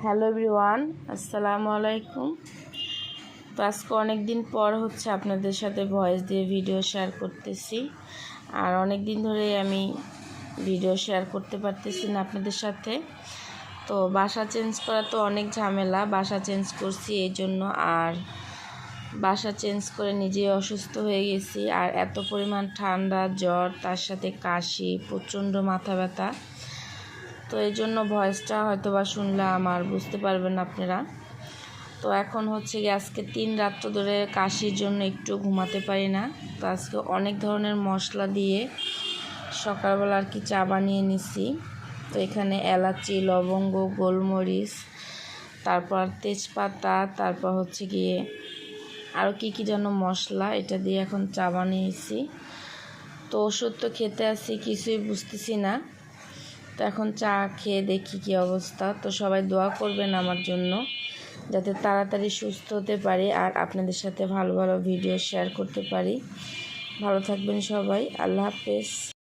Hello everyone, আসসালামু আলাইকুম। তো আজকে অনেক দিন পর আপনাদের সাথে ভয়েস দিয়ে ভিডিও শেয়ার করতেছি। আর অনেক দিন ধরে আমি ভিডিও শেয়ার করতে পারতেছি না আপনাদের সাথে। তো বাসা চেঞ্জ করা তো অনেক ঝামেলা, বাসা চেঞ্জ করছি এই জন্য। আর বাসা চেঞ্জ করে নিজেই অসুস্থ হয়ে গেছি। আর এত পরিমাণ ঠান্ডা, জ্বর, তার সাথে কাশি, প্রচণ্ড মাথা ব্যথা। তো এই জন্য ভয়েসটা হয়তো বা শুনলে আমার বুঝতে পারবেন আপনারা। তো এখন আজকে 3 রাত ধরে কাশির জন্য একটু ঘুমাতে পারি না। তো আজকে অনেক ধরনের মশলা দিয়ে সকালবেলা আর কি চা বানিয়ে নিছি। তো এখানে এলাচি, লবঙ্গ, গোলমরিচ, তারপর তেজপাতা, তারপর আরও কী যেন মশলা, এটা দিয়ে এখন চা বানিয়েছি। তো ওষুধ তো খেতে আসি, কিছুই বুঝতেছি না। তো এখন চা খেয়ে দেখি কী অবস্থা। তো সবাই দোয়া করবেন আমার জন্য, যাতে তাড়াতাড়ি সুস্থ হতে পারি আর আপনাদের সাথে ভালো ভালো ভিডিও শেয়ার করতে পারি। ভালো থাকবেন সবাই, আল্লাহ হাফেজ।